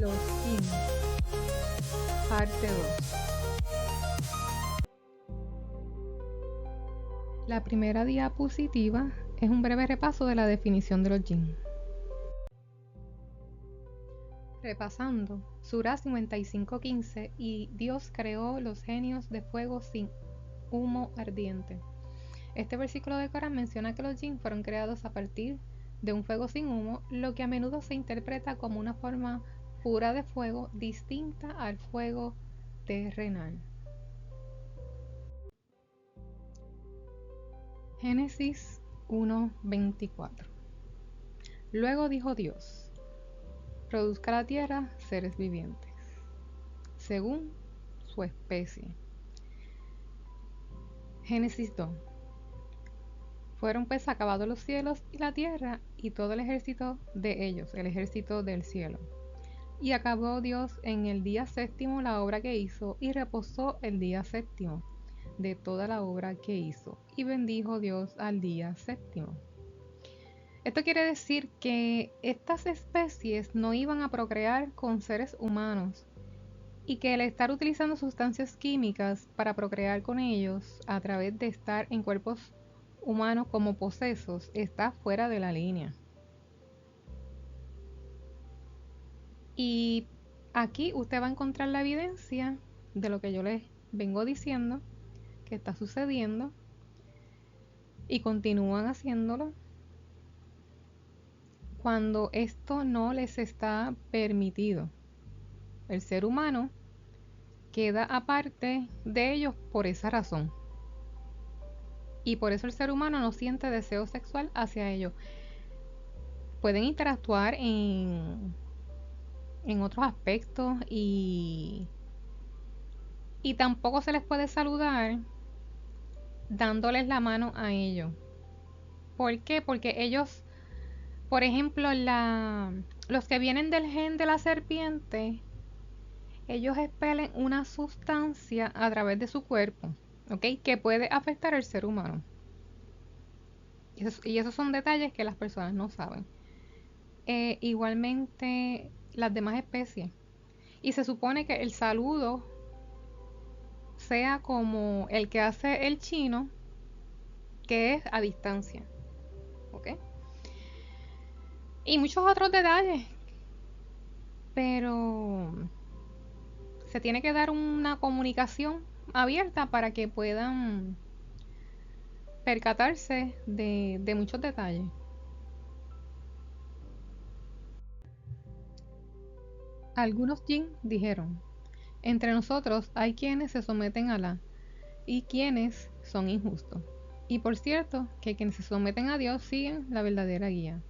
Los Jinn, parte 2. La primera diapositiva es un breve repaso de la definición de los Jinn. Repasando, Surah 55:15, y Dios creó los genios de fuego sin humo ardiente. Este versículo de Corán menciona que los Jinn fueron creados a partir de un fuego sin humo, lo que a menudo se interpreta como una forma pura de fuego distinta al fuego terrenal. Génesis 1:24. Luego dijo Dios: produzca la tierra seres vivientes, según su especie. Génesis 2. Fueron pues acabados los cielos y la tierra y todo el ejército de ellos, el ejército del cielo. Y acabó Dios en el día séptimo la obra que hizo, y reposó el día séptimo de toda la obra que hizo, y bendijo Dios al día séptimo. Esto quiere decir que estas especies no iban a procrear con seres humanos, y que el estar utilizando sustancias químicas para procrear con ellos a través de estar en cuerpos humanos como posesos está fuera de la línea. Y aquí usted va a encontrar la evidencia de lo que yo les vengo diciendo que está sucediendo, y continúan haciéndolo cuando esto no les está permitido. El ser humano queda aparte de ellos por esa razón, y por eso el ser humano no siente deseo sexual hacia ellos. Pueden interactuar en otros aspectos, y tampoco se les puede saludar dándoles la mano a ellos. ¿Por qué? Porque ellos, por ejemplo, los que vienen del gen de la serpiente, ellos expelen una sustancia a través de su cuerpo, ¿ok?, que puede afectar al ser humano. Y esos son detalles que las personas no saben. Igualmente las demás especies. Y se supone que el saludo sea como el que hace el chino, que es a distancia, ¿ok? Y muchos otros detalles, pero se tiene que dar una comunicación abierta para que puedan percatarse de muchos detalles. Algunos Jinn dijeron: entre nosotros hay quienes se someten a Alá y quienes son injustos. Y por cierto, que quienes se someten a Dios siguen la verdadera guía.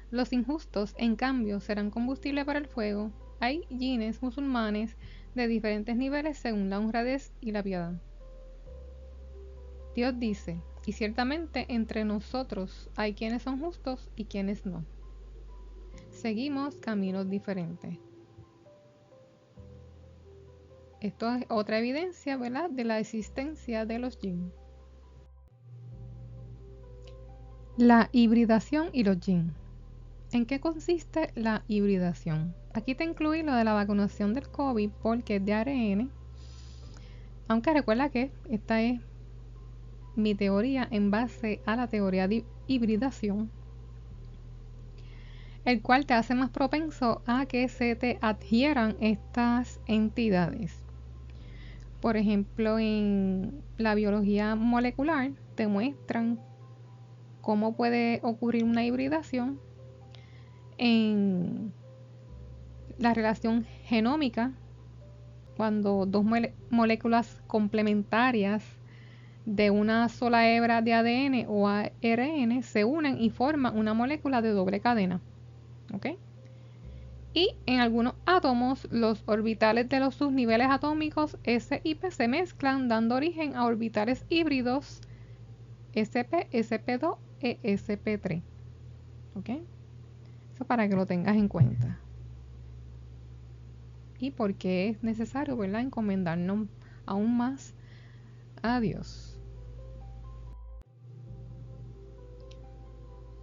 Los injustos, en cambio, serán combustible para el fuego. Hay jinnes musulmanes de diferentes niveles según la honradez y la piedad. Dios dice: y ciertamente entre nosotros hay quienes son justos y quienes no. Seguimos caminos diferentes. Esto es otra evidencia, ¿verdad?, de la existencia de los jinn. La hibridación y los jinn. ¿En qué consiste la hibridación? Aquí te incluí lo de la vacunación del COVID porque es de ARN, aunque recuerda que esta es mi teoría en base a la teoría de hibridación, el cual te hace más propenso a que se te adhieran estas entidades. Por ejemplo, en la biología molecular te muestran cómo puede ocurrir una hibridación en la relación genómica, cuando dos moléculas complementarias de una sola hebra de ADN o ARN se unen y forman una molécula de doble cadena, ¿ok? Y en algunos átomos, los orbitales de los subniveles atómicos S y P se mezclan, dando origen a orbitales híbridos sp, sp2 e sp3, ¿ok? Eso para que lo tengas en cuenta. Y porque es necesario, ¿verdad?, encomendarnos aún más a Dios.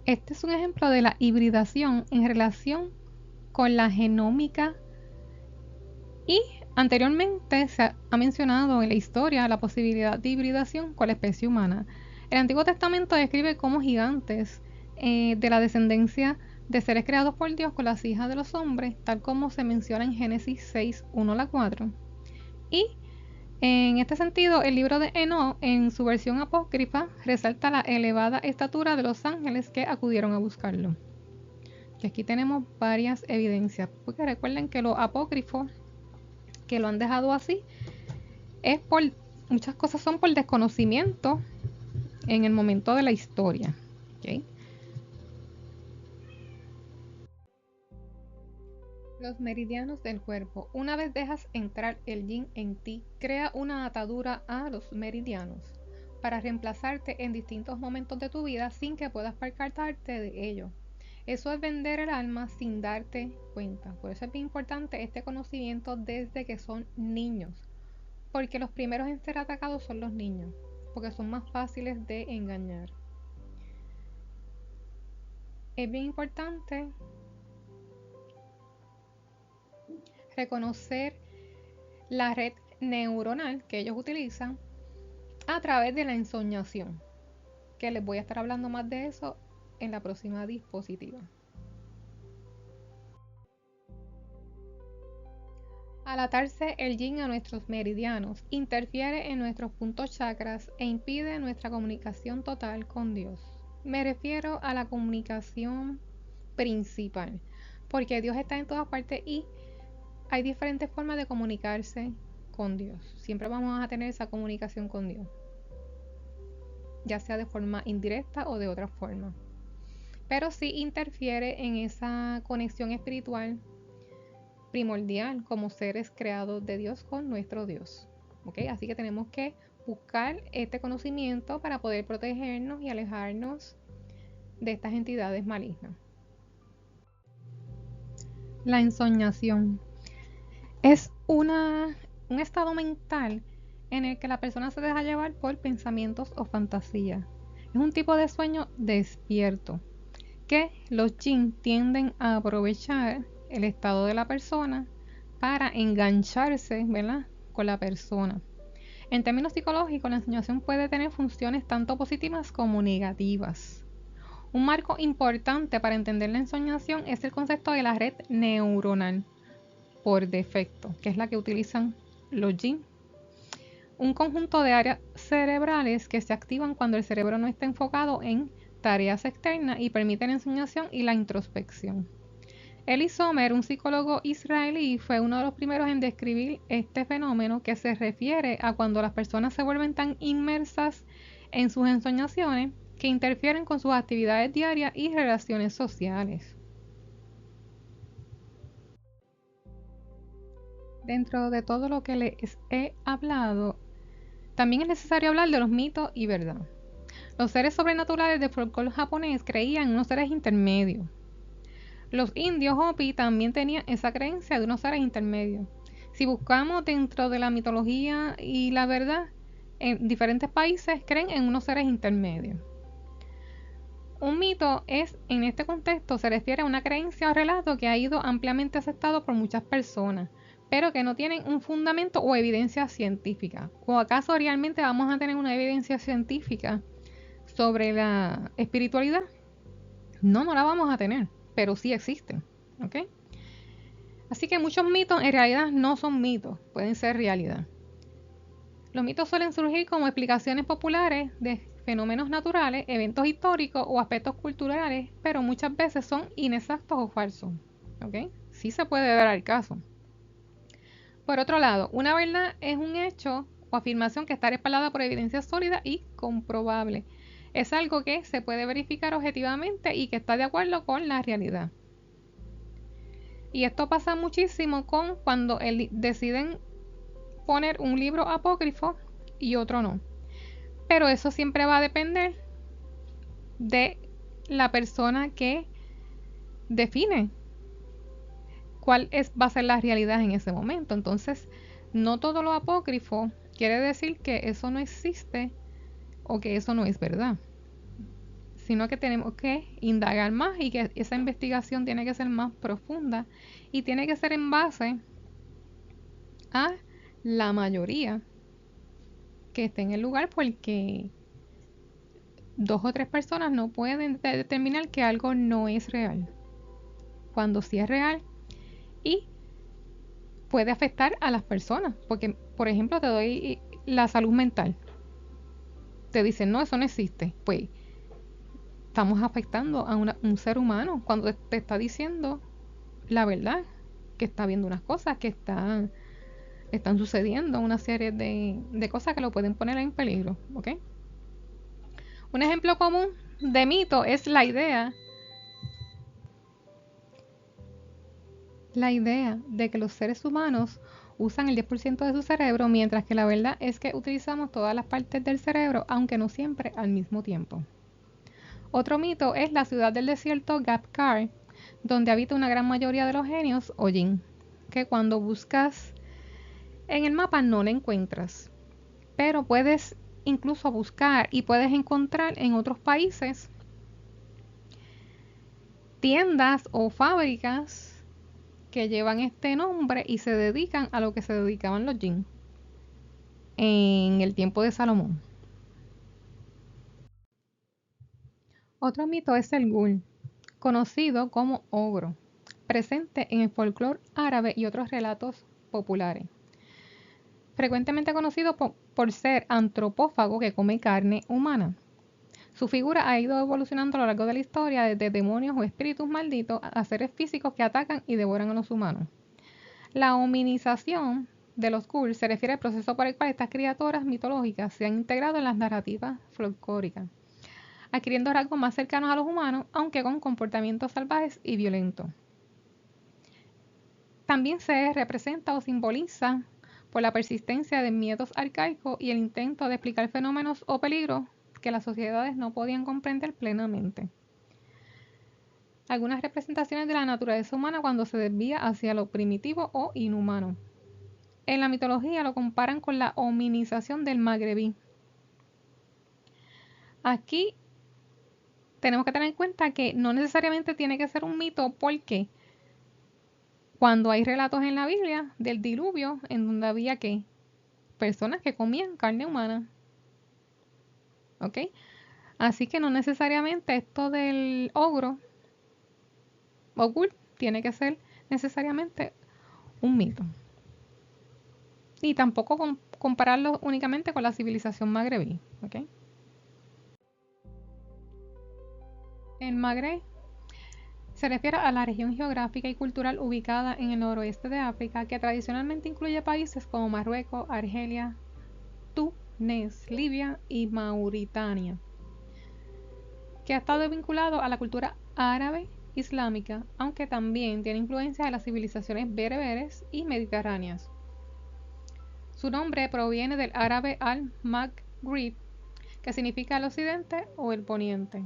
Este es un ejemplo de la hibridación en relación con la genómica Y anteriormente se ha mencionado en la historia la posibilidad de hibridación con la especie humana. El Antiguo Testamento describe cómo gigantes de la descendencia de seres creados por Dios con las hijas de los hombres, tal como se menciona en Génesis 6, 1 a la 4. Y en este sentido, el libro de Enoch, en su versión apócrifa, resalta la elevada estatura de los ángeles que acudieron a buscarlo. Y aquí tenemos varias evidencias, porque recuerden que los apócrifos que lo han dejado así es por muchas cosas son por desconocimiento en el momento de la historia. ¿Okay? Los meridianos del cuerpo. Una vez dejas entrar el yin en ti, crea una atadura a los meridianos para reemplazarte en distintos momentos de tu vida sin que puedas percatarte de ello. Eso es vender el alma sin darte cuenta. Por eso es bien importante este conocimiento desde que son niños, porque los primeros en ser atacados son los niños, porque son más fáciles de engañar. Es bien importante reconocer la red neuronal que ellos utilizan a través de la ensoñación, que les voy a estar hablando más de eso en la próxima diapositiva. Al atarse el yin a nuestros meridianos, interfiere en nuestros puntos chakras e impide nuestra comunicación total con Dios. Me refiero a la comunicación principal, porque Dios está en todas partes y hay diferentes formas de comunicarse con Dios. Siempre vamos a tener esa comunicación con Dios, ya sea de forma indirecta o de otra forma. Pero sí interfiere en esa conexión espiritual primordial como seres creados de Dios con nuestro Dios. ¿Okay? Así que tenemos que buscar este conocimiento para poder protegernos y alejarnos de estas entidades malignas. La ensoñación es un estado mental en el que la persona se deja llevar por pensamientos o fantasías. Es un tipo de sueño despierto que los yin tienden a aprovechar el estado de la persona para engancharse, ¿verdad?, con la persona. En términos psicológicos, la ensoñación puede tener funciones tanto positivas como negativas. Un marco importante para entender la ensoñación es el concepto de la red neuronal por defecto, que es la que utilizan los yin. Un conjunto de áreas cerebrales que se activan cuando el cerebro no está enfocado en tareas externas y permiten la ensoñación y la introspección. Eli Sommer, un psicólogo israelí, fue uno de los primeros en describir este fenómeno, que se refiere a cuando las personas se vuelven tan inmersas en sus ensoñaciones que interfieren con sus actividades diarias y relaciones sociales. Dentro de todo lo que les he hablado, también es necesario hablar de los mitos y verdad. Los seres sobrenaturales del folclore japonés creían en unos seres intermedios. Los indios Hopi también tenían esa creencia de unos seres intermedios. Si buscamos dentro de la mitología y la verdad, en diferentes países creen en unos seres intermedios. Un mito es, en este contexto, se refiere a una creencia o relato que ha ido ampliamente aceptado por muchas personas, pero que no tienen un fundamento o evidencia científica. ¿O acaso realmente vamos a tener una evidencia científica sobre la espiritualidad? No, no la vamos a tener, pero sí existen. ¿Ok? Así que muchos mitos en realidad no son mitos, pueden ser realidad. Los mitos suelen surgir como explicaciones populares de fenómenos naturales, eventos históricos o aspectos culturales, pero muchas veces son inexactos o falsos. ¿Ok? Sí se puede dar el caso. Por otro lado, una verdad es un hecho o afirmación que está respaldada por evidencia sólida y comprobable. Es algo que se puede verificar objetivamente y que está de acuerdo con la realidad. Y esto pasa muchísimo con cuando deciden poner un libro apócrifo y otro no. Pero eso siempre va a depender de la persona que define cuál va a ser la realidad en ese momento. Entonces, no todo lo apócrifo quiere decir que eso no existe o que eso no es verdad, sino que tenemos que indagar más y que esa investigación tiene que ser más profunda y tiene que ser en base a la mayoría que esté en el lugar, porque 2 o 3 personas no pueden determinar que algo no es real, cuando sí es real y puede afectar a las personas. Porque, por ejemplo, te doy la salud mental. Te dicen, no, eso no existe. Pues estamos afectando a un ser humano cuando te está diciendo la verdad, que está viendo unas cosas, que están sucediendo una serie de cosas que lo pueden poner en peligro. ¿Ok? Un ejemplo común de mito es la idea de que los seres humanos usan el 10% de su cerebro, mientras que la verdad es que utilizamos todas las partes del cerebro, aunque no siempre al mismo tiempo. Otro mito es la ciudad del desierto Gapkar, donde habita una gran mayoría de los genios o jinn, que cuando buscas en el mapa no la encuentras, pero puedes incluso buscar y puedes encontrar en otros países tiendas o fábricas que llevan este nombre y se dedican a lo que se dedicaban los jinn en el tiempo de Salomón. Otro mito es el Ghul, conocido como ogro, presente en el folclore árabe y otros relatos populares. Frecuentemente conocido por ser antropófago que come carne humana. Su figura ha ido evolucionando a lo largo de la historia, desde demonios o espíritus malditos a seres físicos que atacan y devoran a los humanos. La hominización de los Ghul se refiere al proceso por el cual estas criaturas mitológicas se han integrado en las narrativas folclóricas, adquiriendo rasgos más cercanos a los humanos, aunque con comportamientos salvajes y violentos. También se representa o simboliza por la persistencia de miedos arcaicos y el intento de explicar fenómenos o peligros que las sociedades no podían comprender plenamente. Algunas representaciones de la naturaleza humana cuando se desvía hacia lo primitivo o inhumano. En la mitología lo comparan con la hominización del magrebí. Aquí tenemos que tener en cuenta que no necesariamente tiene que ser un mito, porque cuando hay relatos en la Biblia del diluvio en donde había que personas que comían carne humana, ¿ok? Así que no necesariamente esto del ogro o Ghul tiene que ser necesariamente un mito. Y tampoco compararlo únicamente con la civilización magrebí, ¿ok? El Magreb se refiere a la región geográfica y cultural ubicada en el noroeste de África, que tradicionalmente incluye países como Marruecos, Argelia, Túnez, Libia y Mauritania, que ha estado vinculado a la cultura árabe islámica, aunque también tiene influencia de las civilizaciones bereberes y mediterráneas. Su nombre proviene del árabe al-Maghrib, que significa el occidente o el poniente.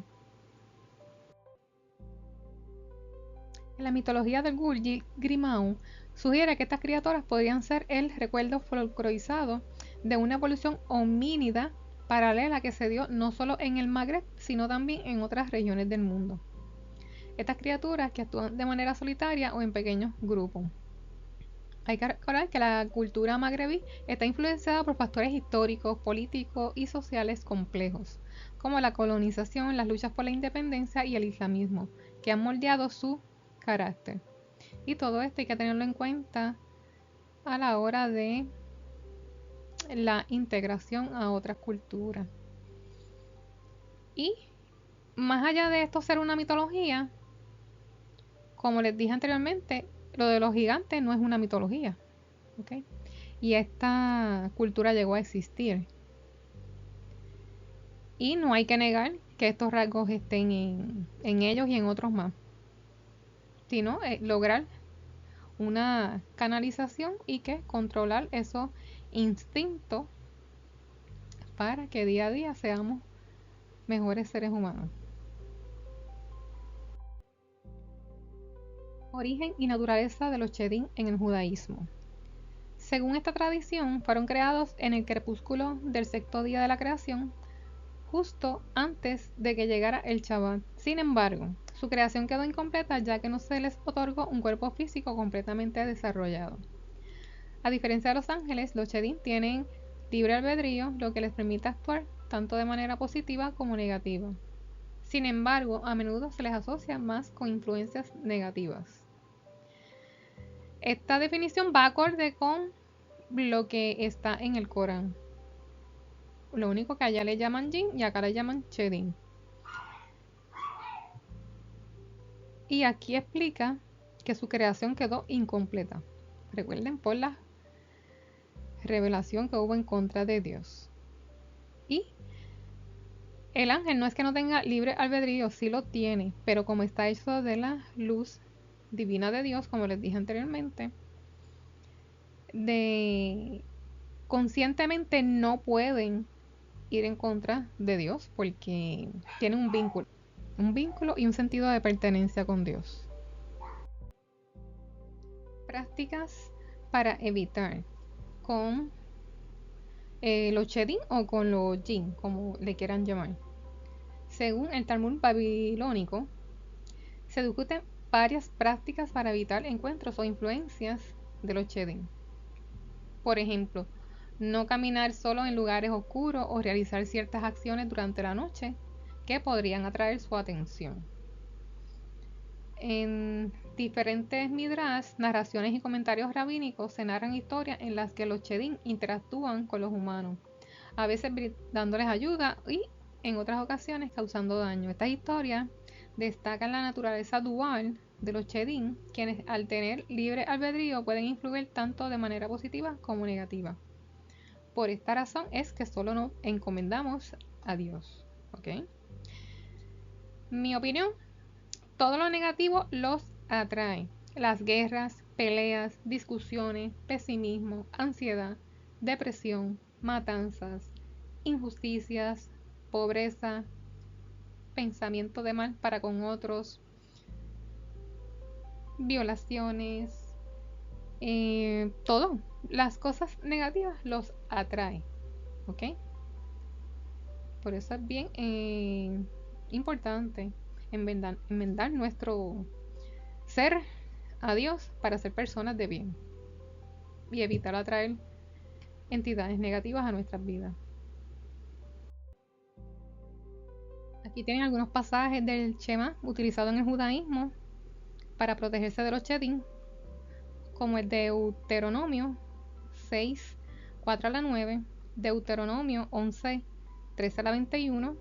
En la mitología del Ghul, Grimau sugiere que estas criaturas podrían ser el recuerdo folclorizado de una evolución homínida paralela que se dio no solo en el Magreb, sino también en otras regiones del mundo. Estas criaturas que actúan de manera solitaria o en pequeños grupos. Hay que recordar que la cultura magrebí está influenciada por factores históricos, políticos y sociales complejos, como la colonización, las luchas por la independencia y el islamismo, que han moldeado su carácter. Y todo esto hay que tenerlo en cuenta a la hora de la integración a otras culturas. Y más allá de esto ser una mitología, como les dije anteriormente, lo de los gigantes no es una mitología, ¿ok? Y esta cultura llegó a existir. Y no hay que negar que estos rasgos estén en ellos y en otros más, sino lograr una canalización y que controlar esos instintos para que día a día seamos mejores seres humanos. Origen y naturaleza de los Chedim en el judaísmo. Según esta tradición, fueron creados en el crepúsculo del sexto día de la creación, justo antes de que llegara el Shabbat. Sin embargo, su creación quedó incompleta ya que no se les otorgó un cuerpo físico completamente desarrollado. A diferencia de los ángeles, los Chedim tienen libre albedrío, lo que les permite actuar tanto de manera positiva como negativa. Sin embargo, a menudo se les asocia más con influencias negativas. Esta definición va acorde con lo que está en el Corán. Lo único que allá le llaman jin y acá le llaman chedim. Y aquí explica que su creación quedó incompleta. Recuerden por la revelación que hubo en contra de Dios. Y el ángel no es que no tenga libre albedrío, sí lo tiene, pero como está hecho de la luz divina de Dios, como les dije anteriormente, conscientemente no pueden ir en contra de Dios porque tienen un vínculo y un sentido de pertenencia con Dios. Prácticas para evitar con los Chedim o con los Jin, como le quieran llamar. Según el Talmud babilónico, se discuten varias prácticas para evitar encuentros o influencias de los Chedim. Por ejemplo, no caminar solo en lugares oscuros o realizar ciertas acciones durante la noche que podrían atraer su atención. En diferentes midrash, narraciones y comentarios rabínicos se narran historias en las que los Chedim interactúan con los humanos, a veces dándoles ayuda y en otras ocasiones causando daño. Estas historias destacan la naturaleza dual de los Chedim, quienes al tener libre albedrío pueden influir tanto de manera positiva como negativa. Por esta razón es que solo nos encomendamos a Dios. ¿Ok? Mi opinión, todo lo negativo los atrae. Las guerras, peleas, discusiones, pesimismo, ansiedad, depresión, matanzas, injusticias, pobreza, pensamiento de mal para con otros, violaciones, todo. Las cosas negativas los atrae. ¿Ok? Por eso es bien importante enmendar nuestro ser a Dios para ser personas de bien y evitar atraer entidades negativas a nuestras vidas. Aquí tienen algunos pasajes del Shema utilizado en el judaísmo para protegerse de los Chedim, como el Deuteronomio 6, 4 a la 9, Deuteronomio 11, 13 a la 21,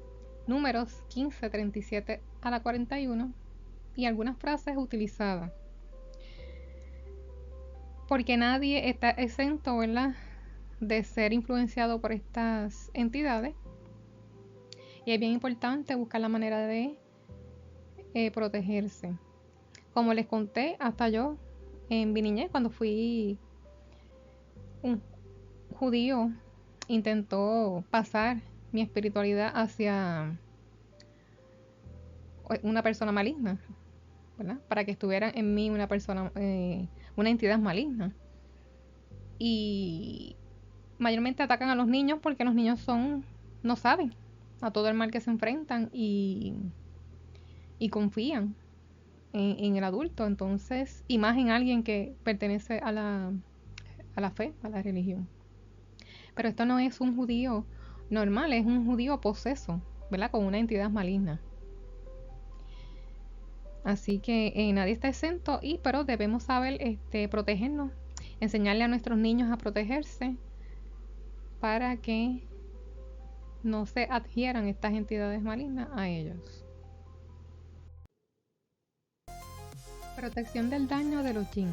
Números 15, 37 a la 41 y algunas frases utilizadas. Porque nadie está exento, ¿verdad?, de ser influenciado por estas entidades. Y es bien importante buscar la manera de protegerse. Como les conté, hasta yo en mi niñez, cuando fui un judío, intentó pasar mi espiritualidad hacia una persona maligna, ¿verdad? Para que estuviera en mí una persona, una entidad maligna. Y mayormente atacan a los niños porque los niños no saben a todo el mal que se enfrentan y confían en el adulto, entonces, y más en alguien que pertenece a la fe, a la religión. Pero esto no es un judío normal, es un judío poseso, ¿verdad?, con una entidad maligna. Así que nadie está exento, pero debemos saber protegernos, enseñarle a nuestros niños a protegerse para que no se adhieran estas entidades malignas a ellos. Protección del daño de los jinn.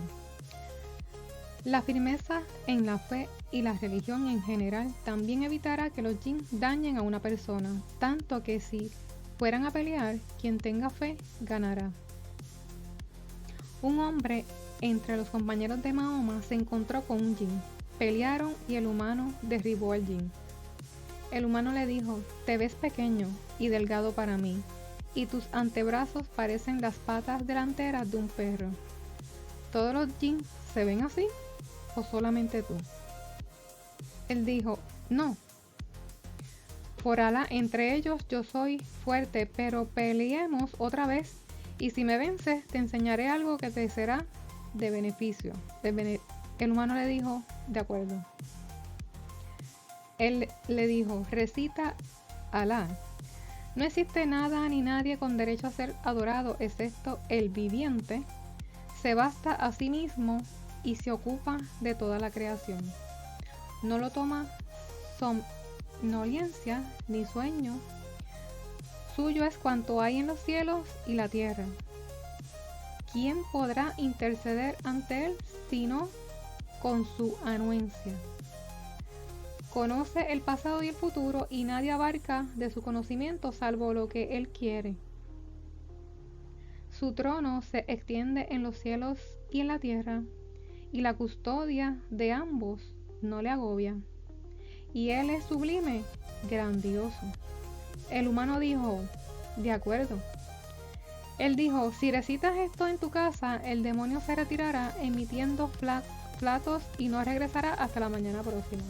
La firmeza en la fe y la religión en general también evitará que los jinn dañen a una persona, tanto que si fueran a pelear, quien tenga fe ganará. Un hombre entre los compañeros de Mahoma se encontró con un jinn. Pelearon y el humano derribó al jinn. El humano le dijo: te ves pequeño y delgado para mí, y tus antebrazos parecen las patas delanteras de un perro. ¿Todos los jinn se ven así o solamente tú? Él dijo: no. Por Alá, entre ellos yo soy fuerte, pero peleemos otra vez, y si me vences te enseñaré algo que te será de beneficio, El humano le dijo, de acuerdo. Él le dijo, recita Alá. No existe nada ni nadie con derecho a ser adorado excepto el viviente. Se basta a sí mismo y se ocupa de toda la creación. No lo toma somnolencia ni sueño. Suyo es cuanto hay en los cielos y la tierra. ¿Quién podrá interceder ante él sino con su anuencia? Conoce el pasado y el futuro y nadie abarca de su conocimiento salvo lo que él quiere. Su trono se extiende en los cielos y en la tierra, y la custodia de ambos no le agobia. Y él es sublime, grandioso. El humano dijo, de acuerdo. Él dijo, si recitas esto en tu casa, el demonio se retirará emitiendo platos y no regresará hasta la mañana próxima.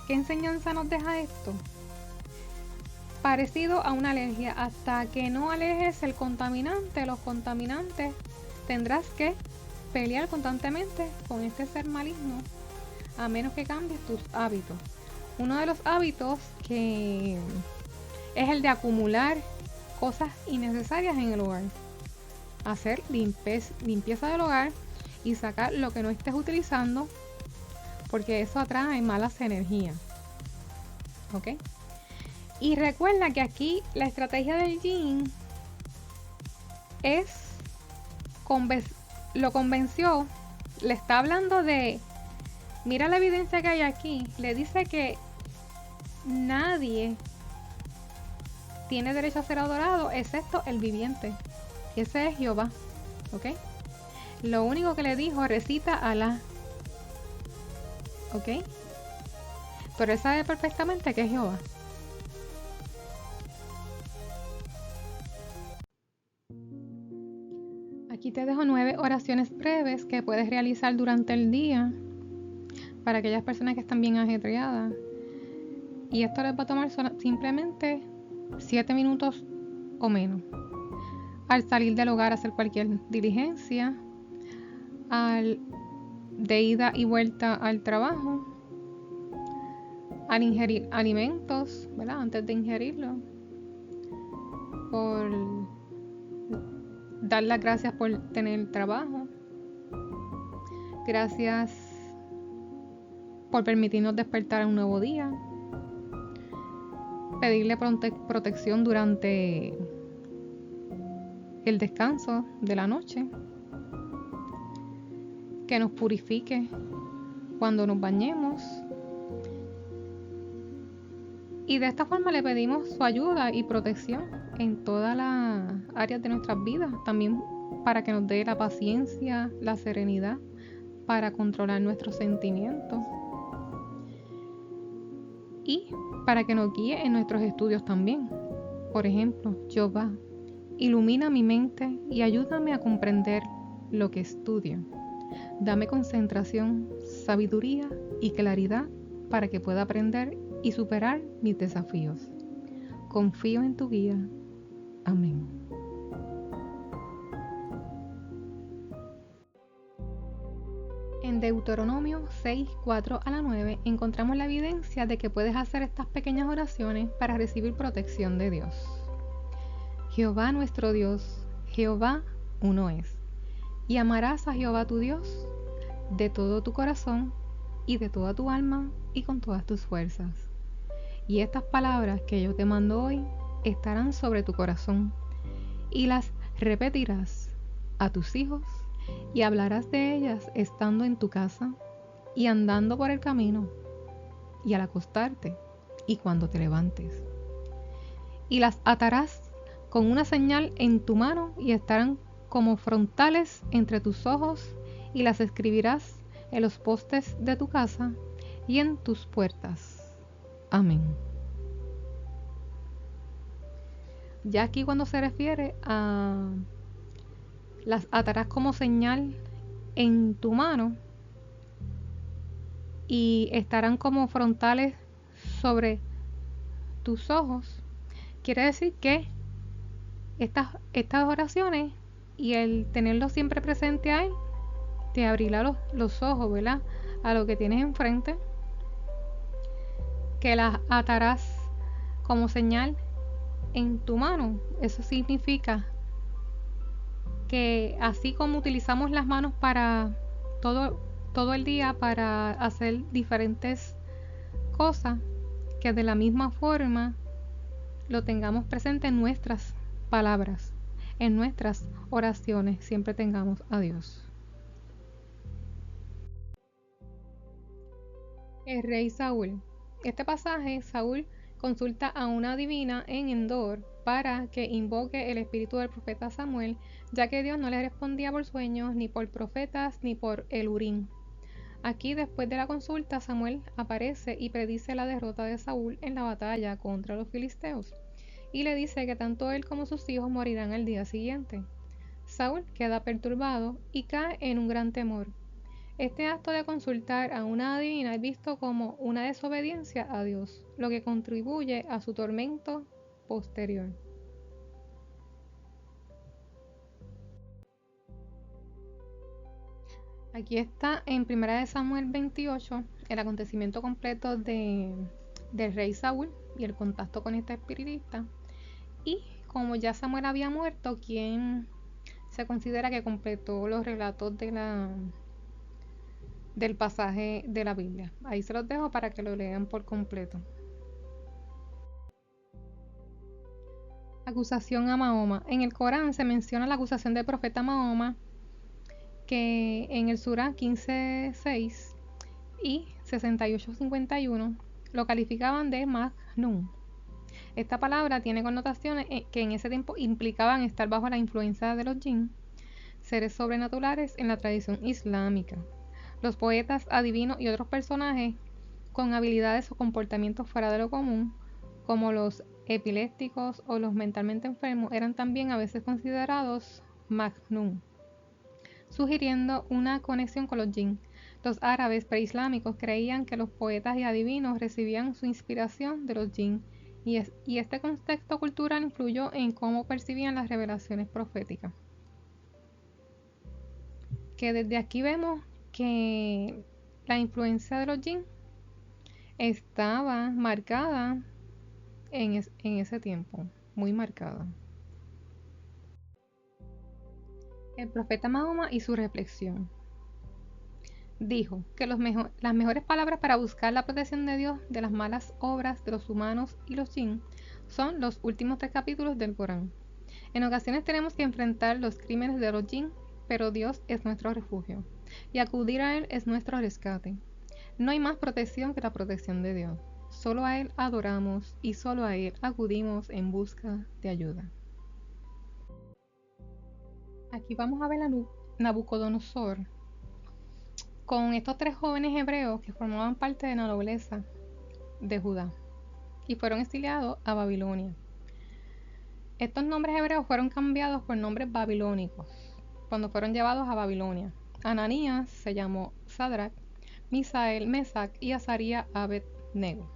¿Qué enseñanza nos deja esto? Parecido a una alergia, hasta que no alejes el contaminante, los contaminantes, tendrás que pelear constantemente con este ser maligno, a menos que cambies tus hábitos. Uno de los hábitos que es el de acumular cosas innecesarias en el hogar. Hacer limpieza del hogar y sacar lo que no estés utilizando, porque eso atrae malas energías. ¿Ok? Y recuerda que aquí la estrategia del yin es lo convenció, le está hablando de, mira la evidencia que hay aquí, le dice que nadie tiene derecho a ser adorado excepto el viviente, y ese es Jehová. ¿Ok? Lo único que le dijo, recita Alá. ¿Ok? Pero él sabe perfectamente que es Jehová. Aquí te dejo 9 oraciones breves que puedes realizar durante el día para aquellas personas que están bien ajetreadas. Y esto les va a tomar simplemente 7 minutos o menos. Al salir del hogar a hacer cualquier diligencia, de ida y vuelta al trabajo, al ingerir alimentos, ¿verdad? Antes de ingerirlo, por dar las gracias por tener trabajo, gracias por permitirnos despertar a un nuevo día, pedirle protección durante el descanso de la noche, que nos purifique cuando nos bañemos, y de esta forma le pedimos su ayuda y protección en todas las áreas de nuestras vidas, también para que nos dé la paciencia, la serenidad para controlar nuestros sentimientos y para que nos guíe en nuestros estudios también. Por ejemplo, Jehová, ilumina mi mente y ayúdame a comprender lo que estudio. Dame concentración, sabiduría y claridad para que pueda aprender y superar mis desafíos. Confío en tu guía. Amén. En Deuteronomio 6, 4 a la 9 encontramos la evidencia de que puedes hacer estas pequeñas oraciones para recibir protección de Dios. Jehová nuestro Dios, Jehová uno es. Y amarás a Jehová tu Dios de todo tu corazón y de toda tu alma y con todas tus fuerzas. Y estas palabras que yo te mando hoy estarán sobre tu corazón, y las repetirás a tus hijos, y hablarás de ellas estando en tu casa, y andando por el camino, y al acostarte, y cuando te levantes. Y las atarás con una señal en tu mano, y estarán como frontales entre tus ojos, y las escribirás en los postes de tu casa y en tus puertas. Amén. Ya aquí cuando se refiere a las atarás como señal en tu mano y estarán como frontales sobre tus ojos, quiere decir que estas oraciones y el tenerlo siempre presente ahí te abrirá los ojos, ¿verdad? A lo que tienes enfrente, que las atarás como señal en tu mano. Eso significa que así como utilizamos las manos para todo el día para hacer diferentes cosas, que de la misma forma lo tengamos presente en nuestras palabras, en nuestras oraciones, siempre tengamos a Dios. El rey Saúl. Este pasaje, Saúl consulta a una divina en Endor para que invoque el espíritu del profeta Samuel, ya que Dios no le respondía por sueños, ni por profetas, ni por el Urim. Aquí, después de la consulta, Samuel aparece y predice la derrota de Saúl en la batalla contra los filisteos, y le dice que tanto él como sus hijos morirán al día siguiente. Saúl queda perturbado y cae en un gran temor. Este acto de consultar a una adivina es visto como una desobediencia a Dios, lo que contribuye a su tormento posterior. Aquí está en 1 Samuel 28 el acontecimiento completo del rey Saúl y el contacto con este espiritista. Y como ya Samuel había muerto, quien se considera que completó los relatos del pasaje de la Biblia. Ahí se los dejo para que lo lean por completo. Acusación a Mahoma. En el Corán se menciona la acusación del profeta Mahoma, que en el Surah 15:6 y 68:51 lo calificaban de Majnun. Esta palabra tiene connotaciones que en ese tiempo implicaban estar bajo la influencia de los jinn, seres sobrenaturales en la tradición islámica. Los poetas, adivinos y otros personajes con habilidades o comportamientos fuera de lo común, como los epilépticos o los mentalmente enfermos, eran también a veces considerados Majnun, sugiriendo una conexión con los jinn. Los árabes preislámicos creían que los poetas y adivinos recibían su inspiración de los jinn, y este contexto cultural influyó en cómo percibían las revelaciones proféticas. Que desde aquí vemos que la influencia de los jinn estaba marcada en ese tiempo, muy marcada. El profeta Mahoma y su reflexión. Dijo que las mejores palabras para buscar la protección de Dios de las malas obras de los humanos y los jinn son los últimos 3 capítulos del Corán. En ocasiones tenemos que enfrentar los crímenes de los jinn, pero Dios es nuestro refugio, y acudir a Él es nuestro rescate. No hay más protección que la protección de Dios. Solo a Él adoramos y solo a Él acudimos en busca de ayuda. Aquí vamos a ver a Nabucodonosor con estos 3 jóvenes hebreos que formaban parte de la nobleza de Judá y fueron exiliados a Babilonia. Estos nombres hebreos fueron cambiados por nombres babilónicos cuando fueron llevados a Babilonia. Ananías se llamó Sadrach, Misael, Mesac y Azarías Abed-Nego.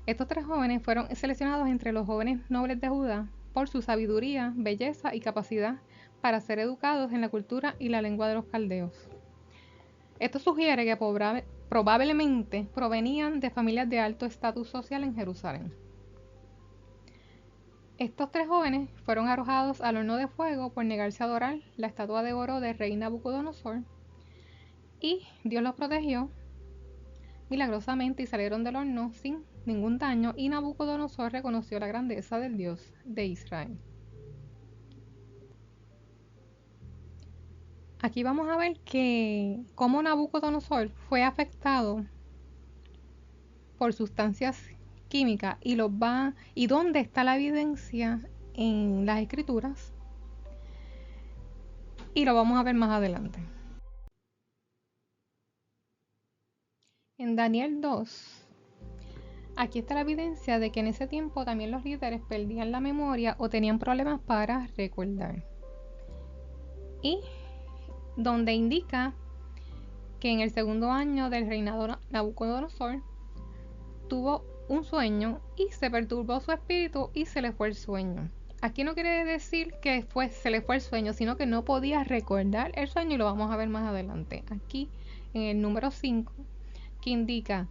Estos 3 jóvenes fueron seleccionados entre los jóvenes nobles de Judá por su sabiduría, belleza y capacidad para ser educados en la cultura y la lengua de los caldeos. Esto sugiere que probablemente provenían de familias de alto estatus social en Jerusalén. Estos 3 jóvenes fueron arrojados al horno de fuego por negarse a adorar la estatua de oro del rey Nabucodonosor, y Dios los protegió milagrosamente y salieron del horno sin ningún daño, y Nabucodonosor reconoció la grandeza del Dios de Israel. Aquí vamos a ver que cómo Nabucodonosor fue afectado por sustancias químicas y dónde está la evidencia en las escrituras, y lo vamos a ver más adelante. En Daniel 2, aquí está la evidencia de que en ese tiempo también los líderes perdían la memoria o tenían problemas para recordar, y donde indica que en el segundo año del reinado de Nabucodonosor tuvo un sueño y se perturbó su espíritu y se le fue el sueño. Aquí no quiere decir que se le fue el sueño, sino que no podía recordar el sueño, y lo vamos a ver más adelante. Aquí, en el número 5, que indica: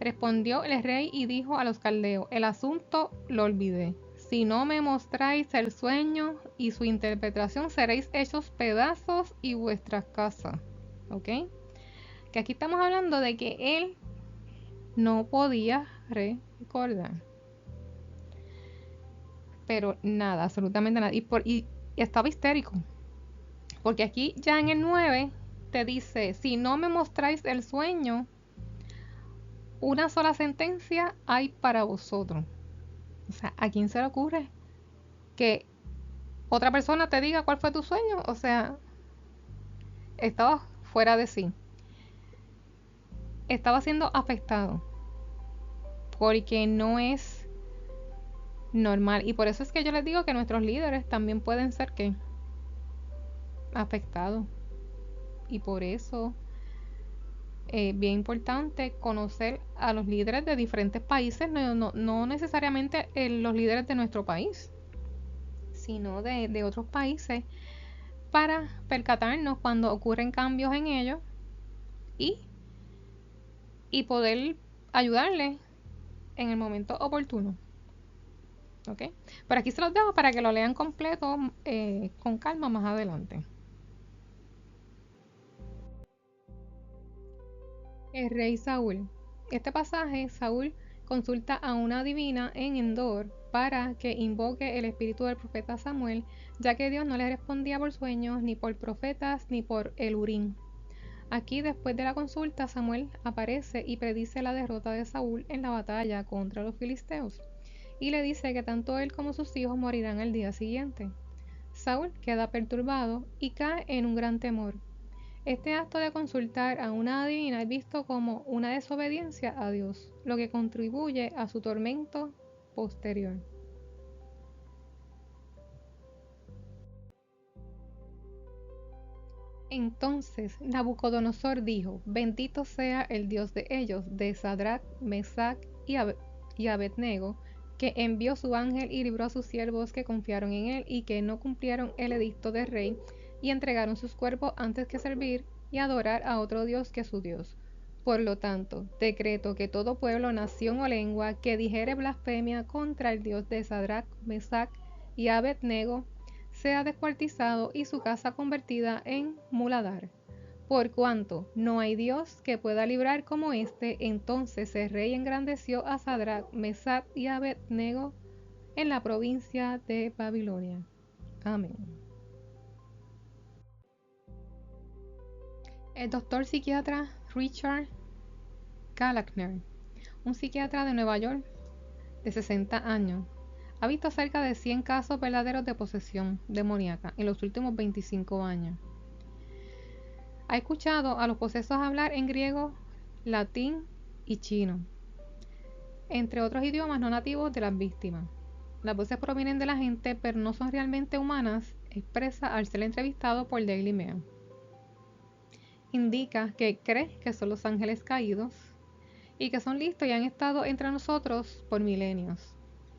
respondió el rey y dijo a los caldeos: el asunto lo olvidé. Si no me mostráis el sueño y su interpretación, seréis hechos pedazos y vuestras casas. ¿Ok? Que aquí estamos hablando de que él no podía recordar. Pero nada, absolutamente nada. Y estaba histérico. Porque aquí ya en el 9 te dice: si no me mostráis el sueño, una sola sentencia hay para vosotros. O sea, ¿a quién se le ocurre que otra persona te diga cuál fue tu sueño? O sea, estaba fuera de sí. Estaba siendo afectado. Porque no es normal. Y por eso es que yo les digo que nuestros líderes también pueden ser ¿qué? Afectados. Y por eso es bien importante conocer a los líderes de diferentes países, no necesariamente los líderes de nuestro país, sino de otros países, para percatarnos cuando ocurren cambios en ellos y, y poder ayudarles en el momento oportuno. ¿Ok? Pero aquí se los dejo para que lo lean completo con calma más adelante. El rey Saúl. Este pasaje, Saúl consulta a una divina en Endor para que invoque el espíritu del profeta Samuel, ya que Dios no le respondía por sueños, ni por profetas, ni por el Urín. Aquí, después de la consulta, Samuel aparece y predice la derrota de Saúl en la batalla contra los filisteos, y le dice que tanto él como sus hijos morirán al día siguiente. Saúl queda perturbado y cae en un gran temor. Este acto de consultar a una adivina es visto como una desobediencia a Dios, lo que contribuye a su tormento posterior. Entonces Nabucodonosor dijo: bendito sea el Dios de ellos, de Sadrach, Mesach y Abednego, que envió su ángel y libró a sus siervos que confiaron en él y que no cumplieron el edicto del rey y entregaron sus cuerpos antes que servir y adorar a otro Dios que su Dios. Por lo tanto, decreto que todo pueblo, nación o lengua que dijere blasfemia contra el Dios de Sadrach, Mesach y Abednego sea descuartizado y su casa convertida en muladar. Por cuanto no hay Dios que pueda librar como éste, entonces el rey engrandeció a Sadrach, Mesach y Abednego en la provincia de Babilonia. Amén. El doctor psiquiatra Richard Gallagher, un psiquiatra de Nueva York de 60 años, ha visto cerca de 100 casos verdaderos de posesión demoníaca en los últimos 25 años. Ha escuchado a los posesos hablar en griego, latín y chino, entre otros idiomas no nativos de las víctimas. Las voces provienen de la gente, pero no son realmente humanas, expresa al ser entrevistado por Daily Mail. Indica que cree que son los ángeles caídos y que son listos y han estado entre nosotros por milenios,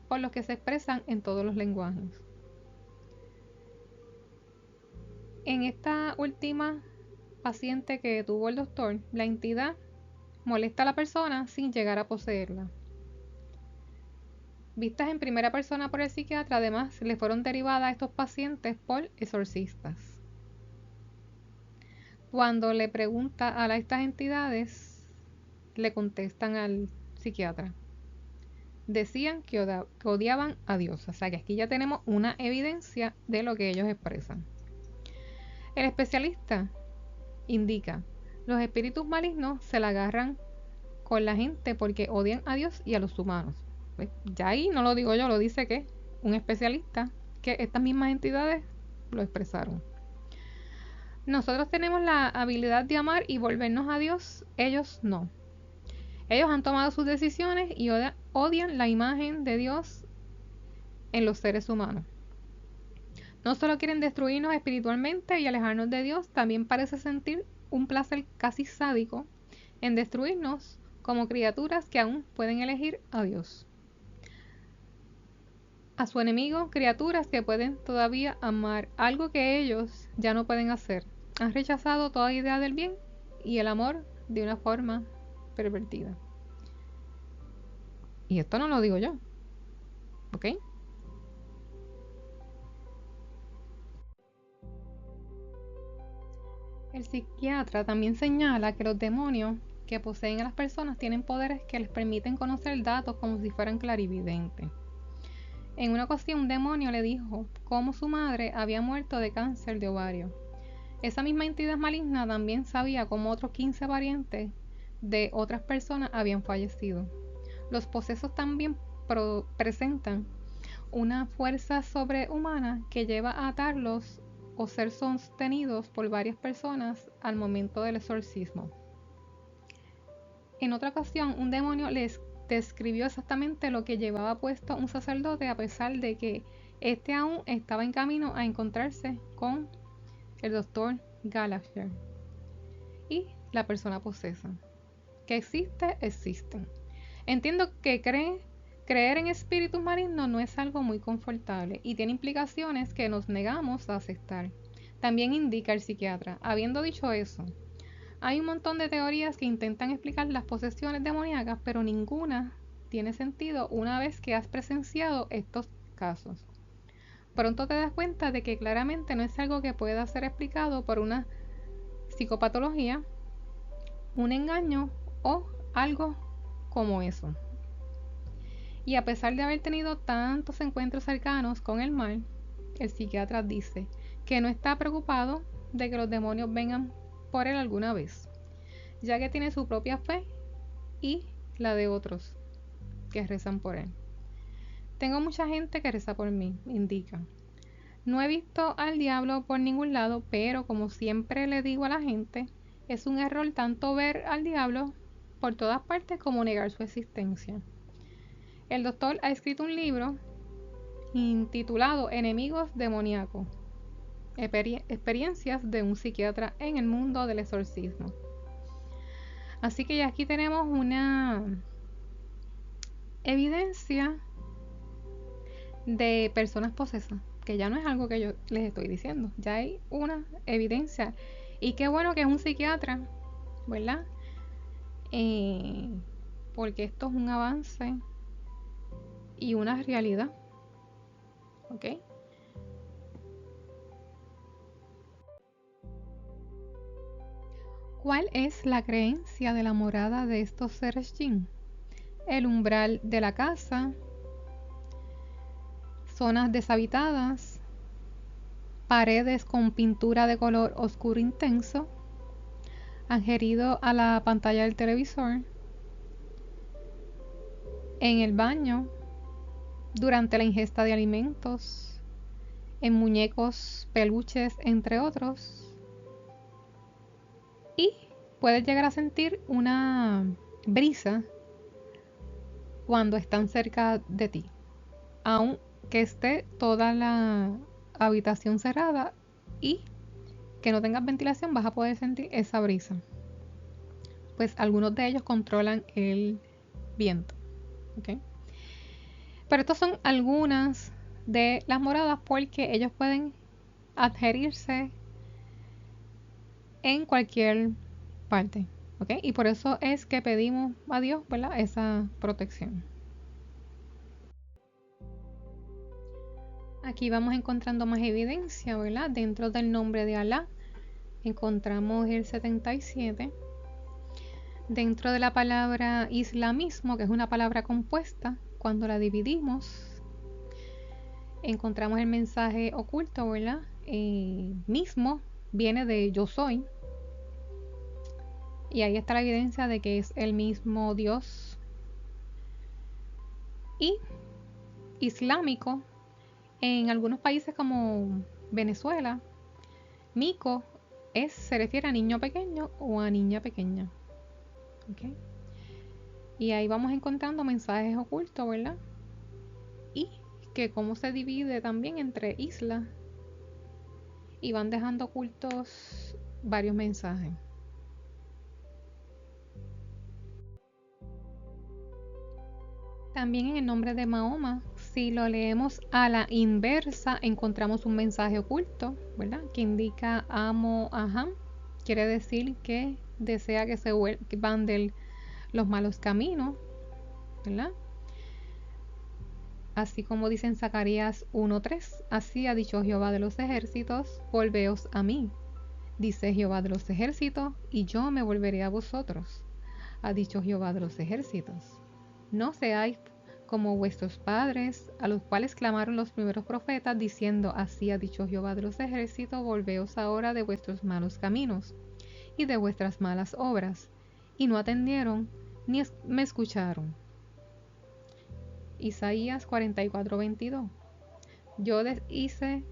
por lo que se expresan en todos los lenguajes. En esta última paciente que tuvo el doctor, la entidad molesta a la persona sin llegar a poseerla. Vistas en primera persona por el psiquiatra, además le fueron derivadas a estos pacientes por exorcistas. Cuando le pregunta a estas entidades, le contestan al psiquiatra. Decían que odiaban a Dios. O sea que aquí ya tenemos una evidencia de lo que ellos expresan. El especialista indica: los espíritus malignos se la agarran con la gente porque odian a Dios y a los humanos. ¿Ves? Ya ahí no lo digo yo, lo dice que un especialista, que estas mismas entidades lo expresaron. Nosotros tenemos la habilidad de amar y volvernos a Dios, ellos no. Ellos han tomado sus decisiones y odian la imagen de Dios en los seres humanos. No solo quieren destruirnos espiritualmente y alejarnos de Dios, también parece sentir un placer casi sádico en destruirnos como criaturas que aún pueden elegir a Dios. a su enemigo criaturas que pueden todavía amar, algo que ellos ya no pueden hacer. Han rechazado toda idea del bien y el amor de una forma pervertida. Y esto no lo digo yo, ¿ok? El psiquiatra también señala que los demonios que poseen a las personas tienen poderes que les permiten conocer datos como si fueran clarividentes. En una ocasión, un demonio le dijo cómo su madre había muerto de cáncer de ovario. Esa misma entidad maligna también sabía cómo otros 15 parientes de otras personas habían fallecido. Los posesos también presentan una fuerza sobrehumana que lleva a atarlos o ser sostenidos por varias personas al momento del exorcismo. En otra ocasión, un demonio les describió exactamente lo que llevaba puesto un sacerdote a pesar de que éste aún estaba en camino a encontrarse con el doctor Gallagher y la persona posesa. Que existe, existen. Entiendo que creer en espíritus malignos no es algo muy confortable y tiene implicaciones que nos negamos a aceptar. También indica el psiquiatra. Habiendo dicho eso, hay un montón de teorías que intentan explicar las posesiones demoníacas, pero ninguna tiene sentido una vez que has presenciado estos casos. Pronto te das cuenta de que claramente no es algo que pueda ser explicado por una psicopatología, un engaño o algo como eso. Y a pesar de haber tenido tantos encuentros cercanos con el mal, el psiquiatra dice que no está preocupado de que los demonios vengan por él alguna vez, ya que tiene su propia fe y la de otros que rezan por él. Tengo mucha gente que reza por mí, indica. No he visto al diablo por ningún lado, pero como siempre le digo a la gente, es un error tanto ver al diablo por todas partes como negar su existencia. El doctor ha escrito un libro intitulado Enemigos demoníacos, experiencias de un psiquiatra en el mundo del exorcismo. Así que ya aquí tenemos una evidencia de personas posesas, que ya no es algo que yo les estoy diciendo, ya hay una evidencia. Y qué bueno que es un psiquiatra, ¿verdad? Porque esto es un avance y una realidad, ¿ok? ¿Cuál es la creencia de la morada de estos seres Jin? El umbral de la casa, zonas deshabitadas, paredes con pintura de color oscuro intenso, adherido a la pantalla del televisor, en el baño, durante la ingesta de alimentos, en muñecos, peluches, entre otros. Y puedes llegar a sentir una brisa cuando están cerca de ti, aunque esté toda la habitación cerrada y que no tengas ventilación, vas a poder sentir esa brisa. Pues algunos de ellos controlan el viento, ¿ok? Pero estas son algunas de las moradas porque ellos pueden adherirse en cualquier parte, ¿ok? Y por eso es que pedimos a Dios, ¿verdad? Esa protección. Aquí vamos encontrando más evidencia, ¿verdad? Dentro del nombre de Alá encontramos el 77. Dentro de la palabra islamismo, que es una palabra compuesta, cuando la dividimos, encontramos el mensaje oculto, ¿verdad? Mismo viene de yo soy. Y ahí está la evidencia de que es el mismo Dios. Y islámico, en algunos países como Venezuela, Mico se refiere a niño pequeño o a niña pequeña. ¿Okay? Y ahí vamos encontrando mensajes ocultos, ¿verdad? Y que cómo se divide también entre islas y van dejando ocultos varios mensajes. También en el nombre de Mahoma Si lo leemos a la inversa, encontramos un mensaje oculto, ¿verdad? Que indica amo Aham. Quiere decir que desea que que van de los malos caminos, ¿verdad? Así como dice en Zacarías 1:3, así ha dicho Jehová de los ejércitos, volveos a mí, dice Jehová de los ejércitos, y yo me volveré a vosotros, ha dicho Jehová de los ejércitos. No seáis como vuestros padres, a los cuales clamaron los primeros profetas, diciendo, así ha dicho Jehová de los ejércitos, volveos ahora de vuestros malos caminos y de vuestras malas obras. Y no atendieron, ni me escucharon. Isaías 44:22. Yo hice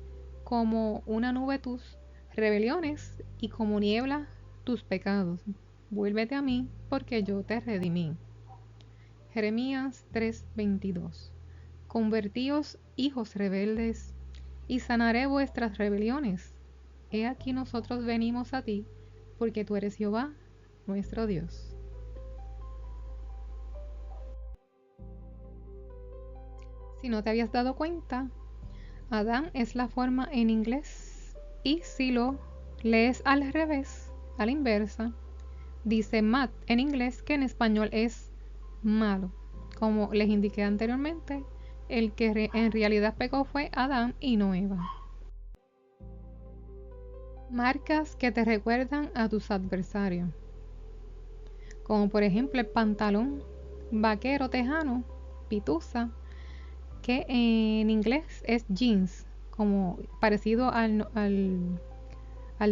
como una nube tus rebeliones y como niebla tus pecados. Vuélvete a mí, porque yo te redimí. Jeremías 3:22. Convertíos, hijos rebeldes, y sanaré vuestras rebeliones. He aquí nosotros venimos a ti, porque tú eres Jehová, nuestro Dios. Si no te habías dado cuenta, Adán es la forma en inglés, y si lo lees al revés, a la inversa, dice Matt en inglés, que en español es malo. Como les indiqué anteriormente, el que en realidad pecó fue Adán y no Eva. Marcas que te recuerdan a tus adversarios, como por ejemplo el pantalón vaquero tejano, pitusa, que en inglés es jeans, como parecido al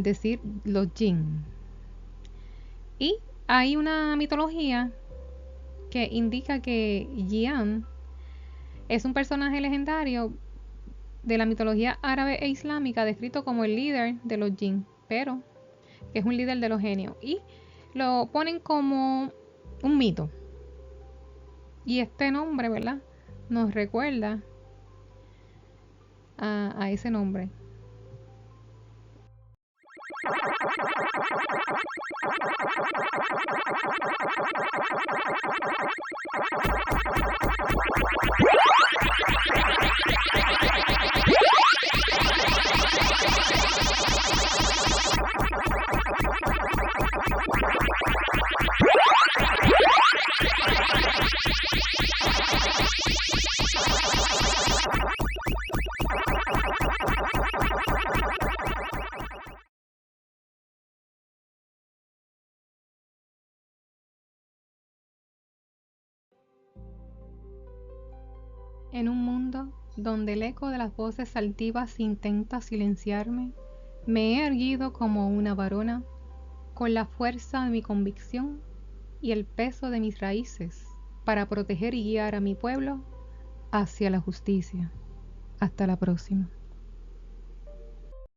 decir los jeans. Y hay una mitología que indica que Jian es un personaje legendario de la mitología árabe e islámica, descrito como el líder de los jinn, pero que es un líder de los genios, y lo ponen como un mito. Y este nombre, ¿verdad?, nos recuerda a ese nombre. En un mundo donde el eco de las voces altivas intenta silenciarme, me he erguido como una varona, con la fuerza de mi convicción y el peso de mis raíces, para proteger y guiar a mi pueblo hacia la justicia. Hasta la próxima.